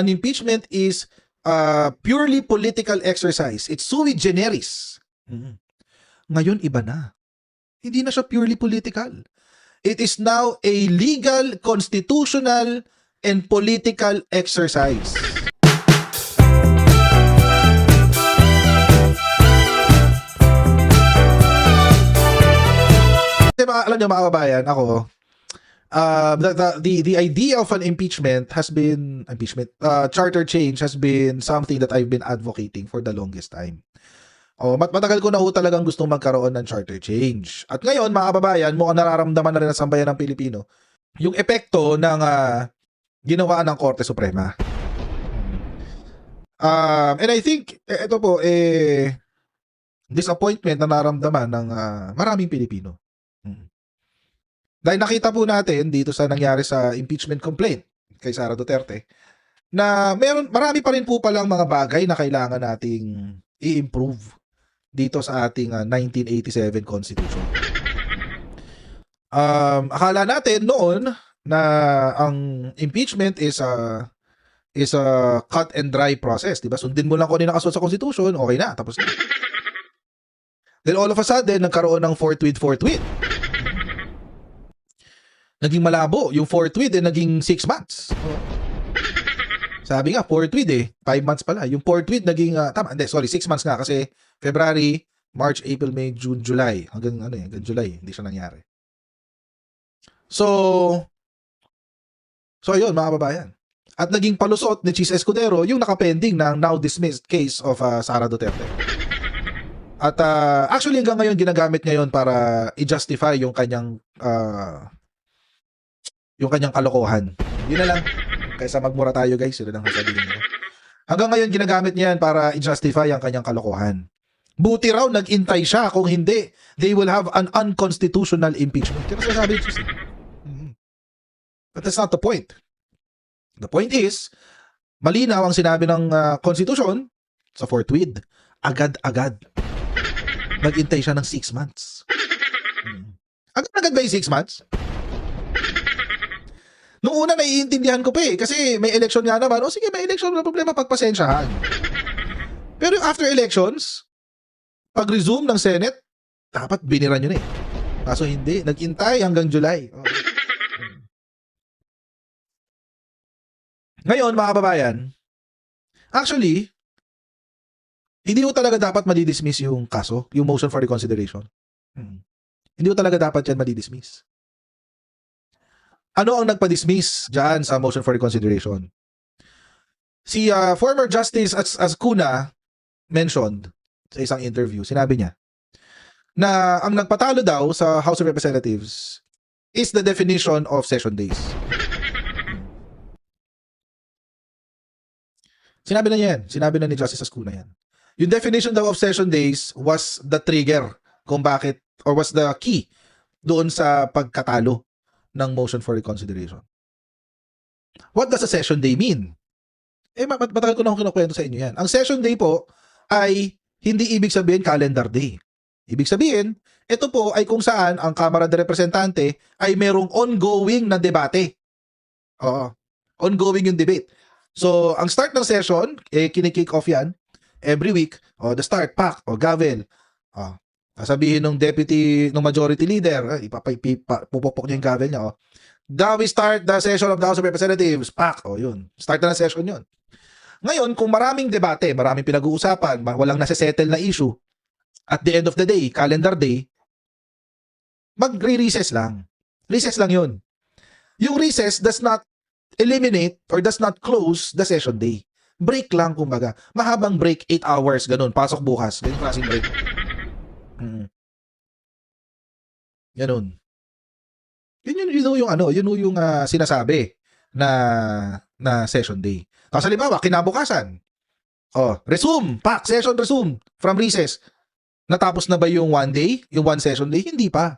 An impeachment is purely political exercise. It's sui generis. Ngayon, iba na. Hindi na siya purely political. It is now a legal, constitutional, and political exercise. Alam nyo mga kababayan, ako, the idea of an impeachment has been, charter change has been something that I've been advocating for the longest time. Matagal ko na talagang gustong magkaroon ng charter change. At ngayon, mga kababayan, mukhang nararamdaman na rin ng sambayan ng Pilipino yung epekto ng ginawa ng Korte Suprema. And I think, ito po, disappointment na naramdaman ng maraming Pilipino. Dahil nakita po natin dito sa nangyari sa impeachment complaint kay Sara Duterte na marami pa rin po palang mga bagay na kailangan nating i-improve dito sa ating 1987 Constitution. Akala natin noon na ang impeachment is a cut and dry process, di ba? Sundin mo lang kung ano nakasulat sa Constitution, okay na, tapos na. Then all of a sudden, nagkaroon ng forthwith. Naging malabo. Yung forthwith naging 6 months. Sabi nga, forthwith 5 months pala. Yung forthwith naging, 6 months nga kasi February, March, April, May, June, July. Hanggang July, hindi siya nangyari. So ayun mga kababayan. At naging palusot ni Chis Escudero yung nakapending ng now dismissed case of Sara Duterte. At actually hanggang ngayon ginagamit ngayon para i-justify yung kanyang kalokohan. Yun na lang. Kaysa magmura tayo guys, yun lang sasabihin ko. Hanggang ngayon ginagamit niya yan para i-justify ang kanyang kalokohan. Buti raw nag-intay siya, kung hindi, they will have an unconstitutional impeachment. Kaya sasabi niya siya. But that's not the point. The point is, malinaw ang sinabi ng Constitution sa forthwith. Agad-agad. Nag-intay siya ng 6 months. Agad-agad ba yung 6 months? Noong una, naiintindihan ko pa kasi may election nga naman. Sige, may election na problema, pagpasensyahan. Pero after elections, pag-resume ng Senate, dapat binira nyo na Kaso hindi, nag-intay hanggang July. Ngayon, mga kababayan, actually, hindi ko talaga dapat madidismiss yung kaso, yung motion for reconsideration. Hindi ko talaga dapat yan madidismiss. Ano ang nagpa-dismiss dyan sa motion for reconsideration? Si former Justice Ascuna mentioned sa isang interview, sinabi niya, na ang nagpatalo daw sa House of Representatives is the definition of session days. Sinabi na niya yan. Sinabi na ni Justice Ascuna yan. Yung definition daw of session days was the trigger kung bakit, or was the key doon sa pagkatalo ng motion for reconsideration. What does a session day mean? Matagal ko na akong kinukwento sa inyo yan. Ang session day po ay hindi ibig sabihin calendar day. Ibig sabihin, ito po ay kung saan ang Kamara de Representante ay merong ongoing na debate. Ongoing yung debate. So, ang start ng session, kinikick off yan every week. The start, pack, gavel. Sasabihin ng deputy, ng majority leader, pupupok niya yung gavel niya. Now we start the session of the House of Representatives. Pack. Yun. Start na session yun. Ngayon, kung maraming debate, maraming pinag-uusapan, walang nasa-settle na issue, at the end of the day, calendar day, magre-recess lang. Recess lang yun. Yung recess does not eliminate or does not close the session day. Break lang, kumbaga. Mahabang break, 8 hours, ganun. Pasok bukas. Ganun klaseng break. Ganun. Yun yung sinasabi na session day. Tapos halimbawa, kinabukasan. Resume, pack, session resume from recess. Natapos na ba yung 1 day? Yung 1 session day? Hindi pa.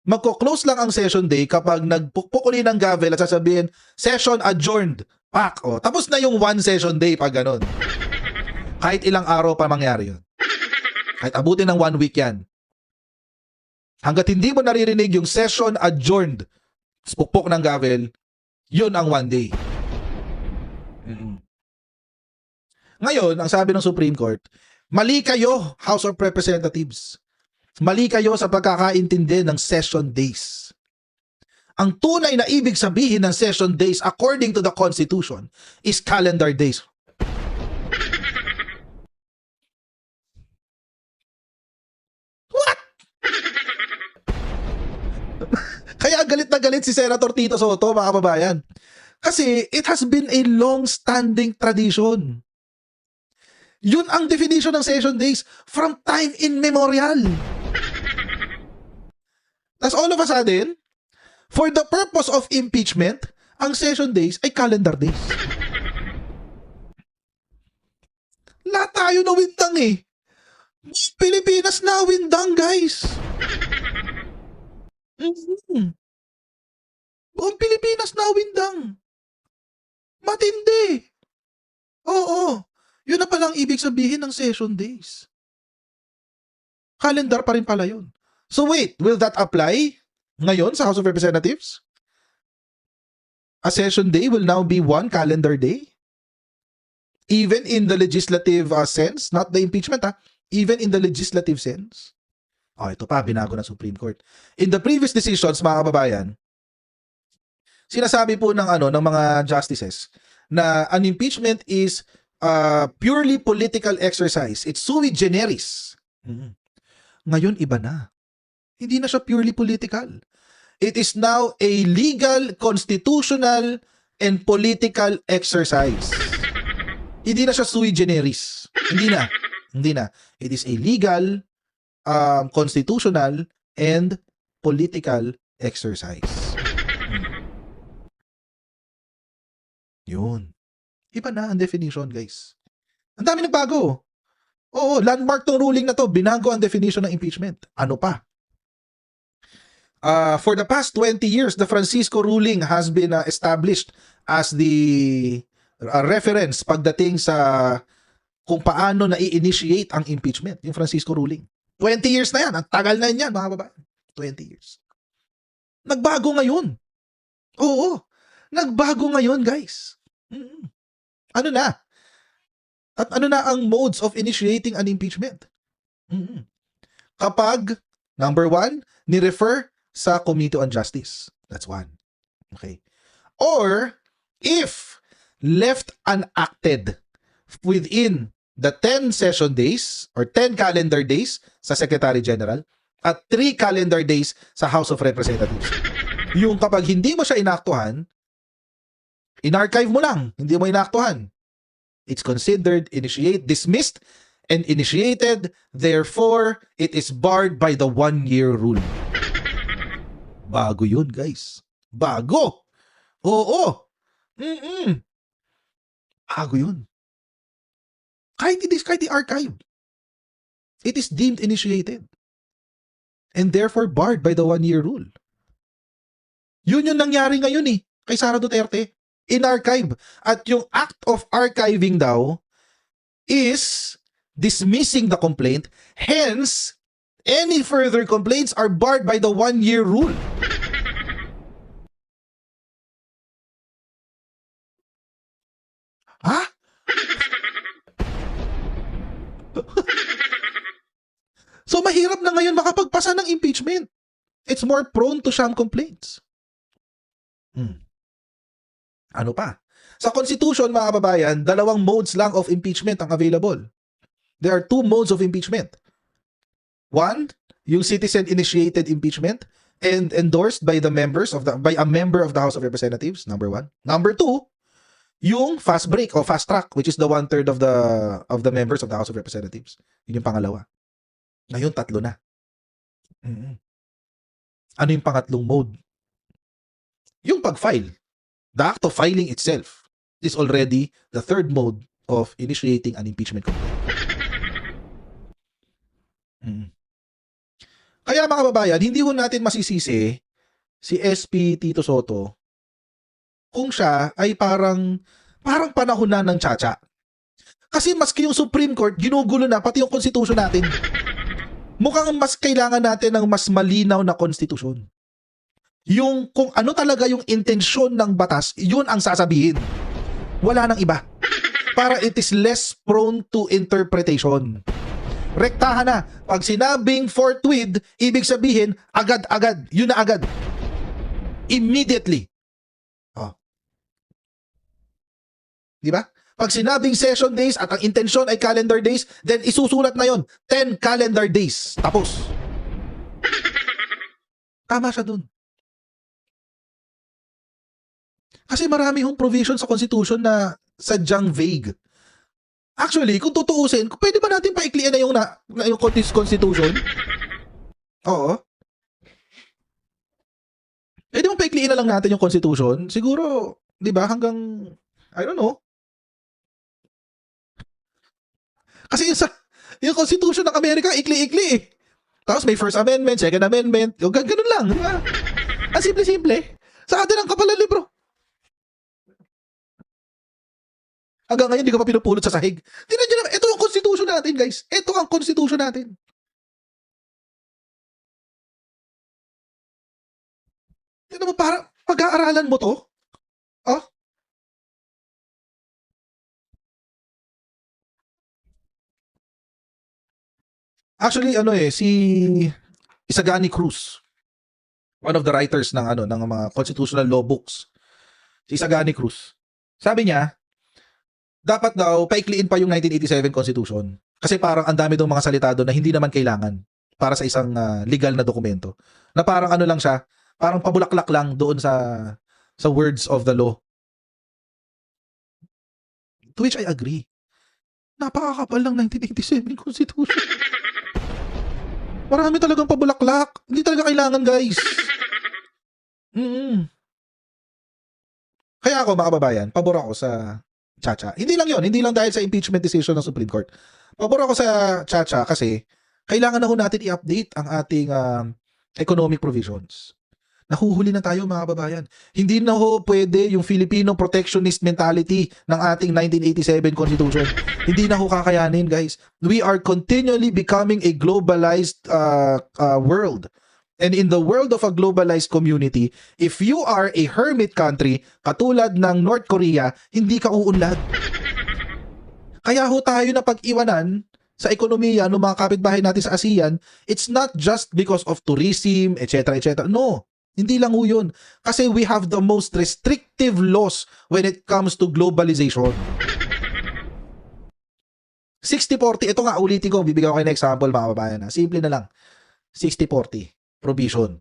Magko-close lang ang session day kapag nagpukpukuli ng gavel at sasabihin, session adjourned. Pack. Tapos na yung 1 session day pag ganun. Kahit ilang araw pa mangyari yun. Kahit abutin ng 1 week yan. Hanggat hindi mo naririnig yung session adjourned, pukpok ng gavel, yun ang 1 day. Ngayon, ang sabi ng Supreme Court, mali kayo, House of Representatives. Mali kayo sa pagkakaintindi ng session days. Ang tunay na ibig sabihin ng session days according to the Constitution is calendar days. What? Kaya galit na galit si Senator Tito Soto, mga kababayan. Kasi it has been a long-standing tradition. Yun ang definition ng session days from time immemorial. Tapos all of a sudden, for the purpose of impeachment, ang session days ay calendar days. Lahat tayo nawindang eh. Pilipinas nawindang, guys. Buong Pilipinas nawindang. Matindi. Oo. Yun na palang ibig sabihin ng session days. Calendar pa rin pala yun. So wait, will that apply ngayon sa House of Representatives? A session day will now be one calendar day? Even in the legislative sense, not the impeachment even in the legislative sense? Ito pa, binago ng Supreme Court. In the previous decisions, mga kababayan, sinasabi po ng mga justices na an impeachment is purely political exercise. It's sui generis. Ngayon, iba na. Hindi na siya purely political. It is now a legal, constitutional, and political exercise. Hindi na siya sui generis. Hindi na. It is a legal, constitutional, and political exercise. Yun. Iba na ang definition, guys. Ang dami nagbago. Oo, landmark tong ruling na to. Binago ang definition ng impeachment. Ano pa? For the past 20 years, the Francisco ruling has been established as the reference pagdating sa kung paano na i-initiate ang impeachment. Yung Francisco ruling. 20 years na yan. Ang tagal na yan, mga babae. 20 years. Nagbago ngayon. Oo. Nagbago ngayon, guys. Ano na? At ano na ang modes of initiating an impeachment? Kapag, number 1, ni-refer sa Committee on Justice. That's 1. Okay. Or, if left unacted within the 10 session days or 10 calendar days sa Secretary General at 3 calendar days sa House of Representatives. Yung kapag hindi mo siya inaktuhan, in-archive mo lang, hindi mo inaktuhan. It's considered dismissed and initiated. Therefore, it is barred by the 1-year rule. Bago yun, guys. Bago. Oo. Bago yun. Kahit i-archive. It is deemed initiated. And therefore, barred by the 1-year rule. Yun yung nangyari ngayon kay Sara Duterte. In-archive. At yung act of archiving daw is dismissing the complaint. Hence, any further complaints are barred by the 1-year rule. Ha? So, mahirap na ngayon makapagpasa ng impeachment. It's more prone to sham complaints. Ano pa? Sa Constitution, mga kababayan, 2 modes lang of impeachment ang available. There are 2 modes of impeachment. 1, yung citizen-initiated impeachment and endorsed by a member of the House of Representatives, number 1. Number 2, yung fast break o fast track, which is the 1/3 of the members of the House of Representatives. Yun yung pangalawa. Ngayon, 3 na. Ano yung pangatlong mode? Yung pag-file. The act of filing itself is already the 3rd mode of initiating an impeachment complaint. Kaya mga kababayan, hindi ho natin masisisi si SP Tito Soto kung siya ay parang panahon na ng tsa-tsa. Kasi maski yung Supreme Court, ginugulo na pati yung konstitusyon natin. Mukhang mas kailangan natin ng mas malinaw na konstitusyon. Yung kung ano talaga yung intensyon ng batas, yun ang sasabihin. Wala nang iba. Para it is less prone to interpretation. Rektahan na. Pag sinabing forthwith, ibig sabihin, agad-agad. Yun na agad. Immediately. Oh. Di ba? Pag sinabing session days at ang intensyon ay calendar days, then isusulat na yon 10 calendar days. Tapos. Tama siya dun. Kasi marami hong provision sa Constitution na sadyang vague. Actually, kung tutuusin, pwede ba natin paiklian na yung Constitution? Oo. Pwede mo paikliin na lang natin yung Constitution? Siguro, di ba, hanggang, I don't know. Kasi yung Constitution ng Amerika, ikli-ikli eh. Tapos may First Amendment, Second Amendment, yung ganun lang, di ba? Ang simple-simple. Sa atin ang kapal ng libro. Hanggang ngayon, di ka pa pinupulot sa sahig. Tingnan nyo naman, ito ang Constitution natin, guys. Ito ang Constitution natin. Tingnan mo, para pag-aaralan mo to, oh, actually, si Isagani Cruz, one of the writers ng mga constitutional law books, si Isagani Cruz, sabi niya, dapat daw paikliin pa yung 1987 Constitution. Kasi parang ang dami daw mga salita doon na hindi naman kailangan para sa isang legal na dokumento. Na parang ano lang siya, parang pabulaklak lang doon sa words of the law. To which I agree. Napakakapal ng 1987 Constitution. Marami talagang pabulaklak. Hindi talaga kailangan, guys. Kaya ako, mga kababayan, pabor ako sa Chacha. Hindi lang yon, hindi lang dahil sa impeachment decision ng Supreme Court. Pabor ako sa Chacha kasi kailangan na ho natin i-update ang ating economic provisions. Nahuhuli na tayo, mga kababayan. Hindi na ho pwede yung Filipino protectionist mentality ng ating 1987 Constitution. Hindi na ho kakayanin, guys. We are continually becoming a globalized world. And in the world of a globalized community, if you are a hermit country, katulad ng North Korea, hindi ka uunlad. Kaya ho tayo na pag-iwanan sa ekonomiya ng mga kapitbahay natin sa ASEAN, it's not just because of tourism, etc., etc. No, hindi lang ho yun. Kasi we have the most restrictive laws when it comes to globalization. 60-40, ito nga, ulitin ko, bibigyan ko kayo ng example, mga kababayan. Simple na lang. 60-40. Provision.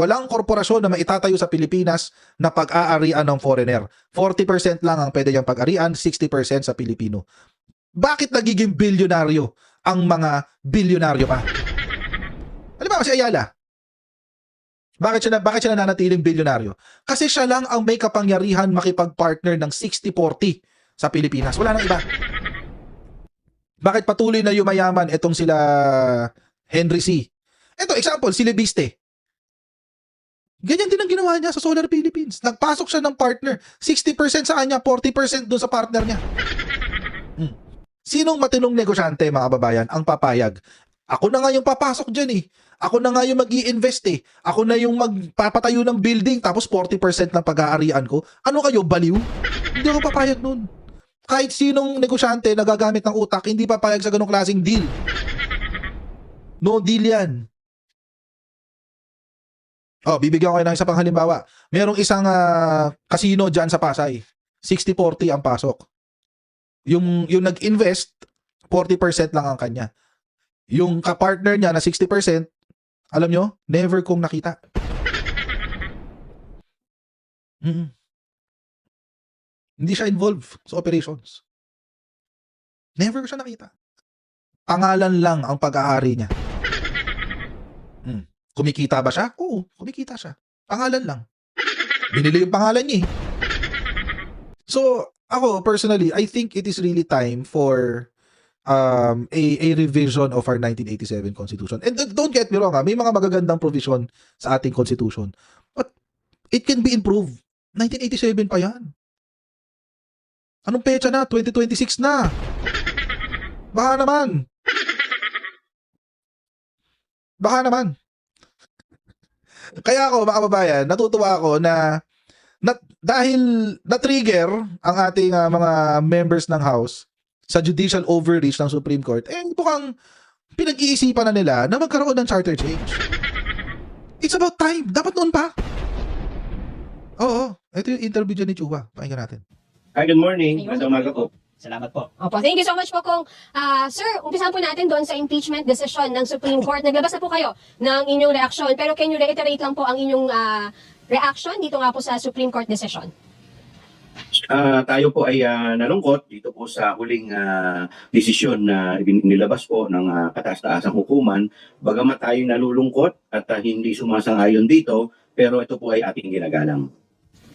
Walang korporasyon na maitatayo sa Pilipinas na pag-aarian ng foreigner. 40% lang ang pwede niyang pag-arian, 60% sa Pilipino. Bakit nagiging bilyonaryo ang mga bilyonaryo pa? Halimbawa si Ayala. Bakit siya nananatiling bilyonaryo? Kasi siya lang ang may kapangyarihan makipag-partner ng 60-40 sa Pilipinas. Wala nang iba. Bakit patuloy na yumayaman itong sila Henry C? Ito, example, si Lebiste. Ganyan din ang ginawa niya sa Solar Philippines. Nagpasok siya ng partner. 60% sa kanya, 40% doon sa partner niya. Sinong matinong negosyante, mga kababayan, ang papayag? Ako na nga yung papasok dyan eh. Ako na nga yung mag-i-invest eh. Ako na yung magpapatayo ng building tapos 40% ng pag-aarian ko. Ano kayo, baliw? Hindi ako papayag nun. Kahit sinong negosyante na gagamit ng utak, hindi papayag sa ganong klaseng deal. No deal yan. Bibigyan ko kayo ng isa pang halimbawa. Merong isang casino dyan sa Pasay. 60-40 ang pasok. Yung nag-invest, 40% lang ang kanya. Yung ka-partner niya na 60%, alam nyo, never kong nakita. Hindi siya involved sa operations. Never ko siya nakita. Pangalan lang ang pag-aari niya. Kumikita ba siya? Oo, kumikita siya. Pangalan lang. Binili yung pangalan niya. So, ako personally, I think it is really time for a revision of our 1987 Constitution. And don't get me wrong, may mga magagandang provision sa ating Constitution. But it can be improved. 1987 pa yan. Anong petsa na? 2026 na. Baka naman. Kaya ako, mga kababayan, natutuwa ako na Dahil na-trigger ang ating mga members ng House sa judicial overreach ng Supreme Court, mukhang pinag-iisipan na nila na magkaroon ng charter change. It's about time. Dapat noon pa. Oo. Ito yung interview dyan ni Chua. Pakinggan natin. Hi, good morning. Magandang umaga po. Salamat po. Opo, thank you so much po kung sir, umpisahan po natin doon sa impeachment decision ng Supreme Court. Naglabas na po kayo ng inyong reaksyon, pero can you reiterate lang po ang inyong reaction dito nga po sa Supreme Court decision? Tayo po ay nalungkot dito po sa huling desisyon na nilabas po ng kataas-taasang hukuman. Bagamat tayo nalulungkot at hindi sumasang-ayon dito, pero ito po ay ating ginagalang.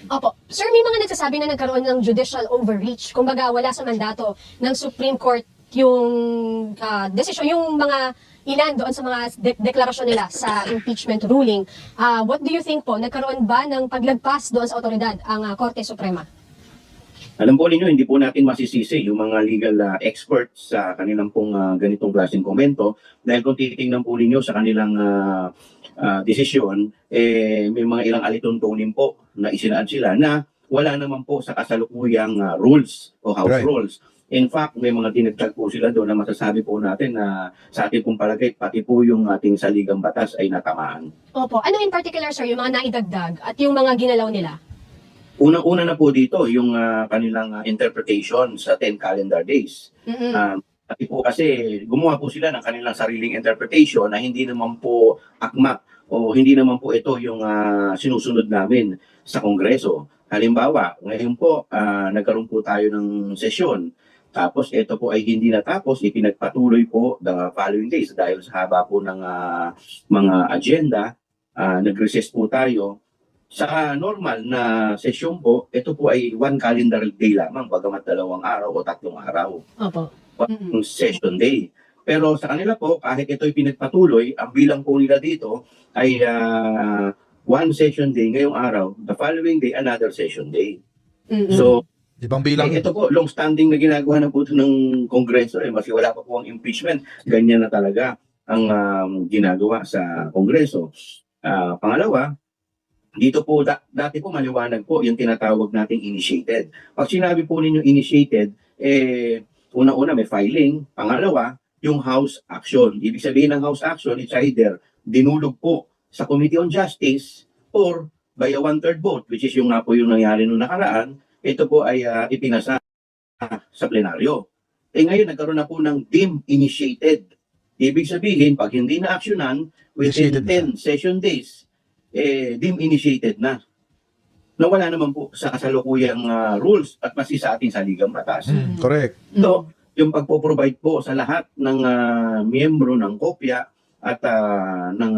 Opo. Sir, may mga nagsasabi na nagkaroon ng judicial overreach. Kumbaga, wala sa mandato ng Supreme Court yung decision, yung mga ilan doon sa mga deklarasyon nila sa impeachment ruling. What do you think po? Nagkaroon ba ng paglagpas doon sa otoridad ang Korte Suprema? Alam po ninyo, hindi po natin masisisi yung mga legal experts sa kanilang pong ganitong klaseng komento dahil kung titingnan po ninyo sa kanilang desisyon, may mga ilang alituntunin po na isinaan sila na wala naman po sa kasalukuyang rules o house Right. rules. In fact, may mga dinagdag po sila doon na masasabi po natin na sa ating pong palagay, pati po yung ating saligang batas ay natamaan. Opo. Ano in particular, sir, yung mga naidagdag at yung mga ginalaw nila? Unang-una na po dito yung kanilang interpretation sa 10 calendar days. Mm-mm. Pati po kasi gumawa po sila ng kanilang sariling interpretation na hindi naman po akma o hindi naman po ito yung sinusunod namin sa Kongreso. Halimbawa, ngayon po nagkaroon po tayo ng sesyon. Tapos ito po ay hindi natapos, ipinagpatuloy po the following days dahil sa haba po ng mga agenda, nag-recess po tayo. Sa normal na sesyon po, ito po ay 1 calendar day lamang, bagamat 2 araw o 3 araw. Opo. Yung session day. Pero sa kanila po, kahit ito'y pinagpatuloy, ang bilang po nila dito ay 1 session day ngayong araw, the following day, another session day. Mm-mm. So, Ibang bilang. ito po, long-standing na ginagawa na po ito ng Kongreso. Kasi wala pa po ang impeachment, ganyan na talaga ang ginagawa sa Kongreso. Pangalawa, dito po, dati po maliwanag po yung tinatawag nating initiated. Pag sinabi po ninyo initiated, una-una may filing. Pangalawa, yung House action. Ibig sabihin ng House action, it's either dinulog po sa Committee on Justice or by a 1/3 vote, which is yung nga po yung nangyari nung nakaraan, ito po ay ipinasa sa plenaryo. Ngayon, nagkaroon na po ng deemed initiated. Ibig sabihin, pag hindi na aksyonan, within Initiated na 10 session days, deemed initiated na. Nawala naman po sa kasalukuyang rules at pati sa ating saligang batas. Correct. So, yung pagpo-provide po sa lahat ng miyembro ng kopya at ng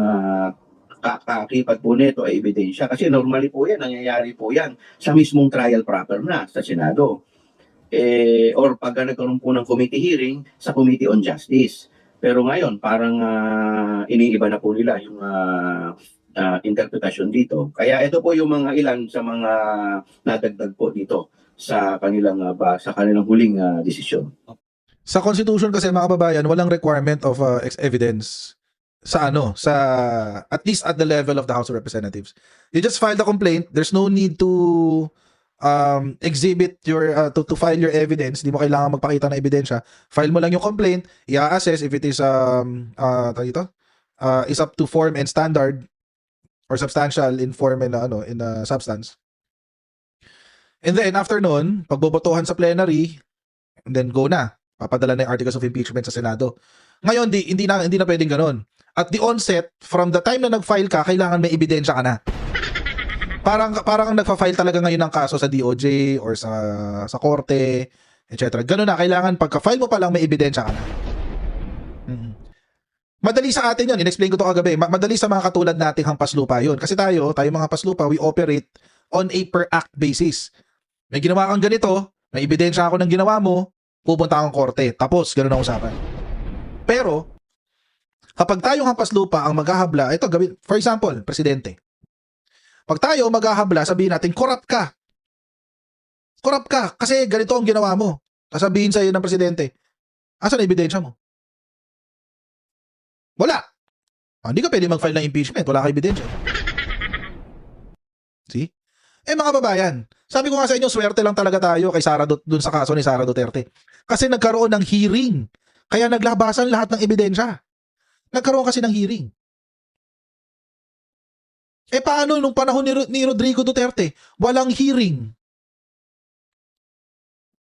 kakipat po nito ay ebidensya. Kasi normally po yan, nangyayari po yan sa mismong trial proper na sa Senado. Or pag nagkaroon po ng committee hearing sa Committee on Justice. Pero ngayon, parang iniiba na po nila yung interpretasyon dito. Kaya ito po yung mga ilan sa mga nadagdag po dito sa kanilang huling desisyon. Sa Constitution kasi mga kababayan, walang requirement of evidence sa at least at the level of the House of Representatives. You just file the complaint. There's no need to exhibit your to file your evidence. Di mo kailangan magpakita ng ebidensya. File mo lang yung complaint, i-assess if it is is up to form and standard or substantial in form and in substance. And then after nun, pagbobotohan sa plenary, and then go na. Papadala na yung articles of impeachment sa Senado. Ngayon, hindi na pwedeng ganun. At the onset, from the time na nag-file ka, kailangan may ebidensya ka na. Parang nagfa-file talaga ngayon ng kaso sa DOJ or sa korte, etc. Ganun na, kailangan pagka-file mo pa lang may ebidensya ka na. Madali sa atin yun. In-explain ko to kagabi. Madali sa mga katulad nating hampas lupa yun. Kasi tayo mga hampas lupa, we operate on a per act basis. May ginawa kang ganito, may ebidensya ako ng ginawa mo, pupunta kang korte. Tapos, ganun ang usapan. Pero, kapag tayong hampas lupa ang maghahabla, ito, for example, presidente. Pag tayo maghahabla, sabihin natin, corrupt ka. Corrupt ka kasi ganito ang ginawa mo. Sasabihin sa iyo ng presidente, asan ang ebidensya mo? Wala. Hindi ka pwede mag-file ng impeachment. Wala ka ebidensya. See? Mga babayan, sabi ko nga sa inyo, swerte lang talaga tayo kay dun sa kaso ni Sara Duterte. Kasi nagkaroon ng hearing. Kaya naglabasan lahat ng ebidensya. Nagkaroon kasi ng hearing. Paano nung panahon ni Rodrigo Duterte? Walang hearing.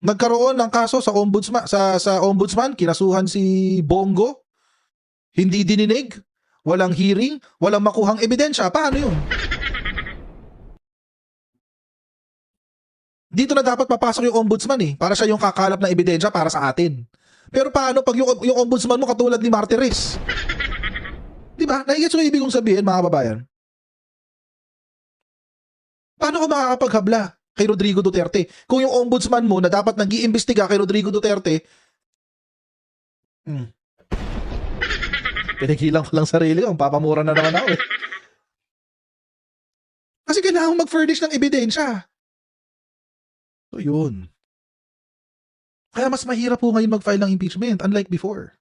Nagkaroon ng kaso sa ombudsman, kinasuhan si Bongo. Hindi dininig, walang hearing, walang makuhang ebidensya. Paano 'yun? Dito na dapat papasok yung ombudsman para siya yung kakalap na ebidensya para sa atin. Pero paano pag yung ombudsman mo katulad ni Martires? 'Di ba? Naigets mo yung ibig kong sabihin, mga kababayan? Paano ka makakapaghabla kay Rodrigo Duterte kung yung ombudsman mo na dapat nag-iimbestiga kay Rodrigo Duterte, pinigilan ko lang sarili ko, papamura na naman ako Kasi kailangan mag-furnish ng ebidensya. So yun. Kaya mas mahirap po ngayon mag-file ng impeachment unlike before.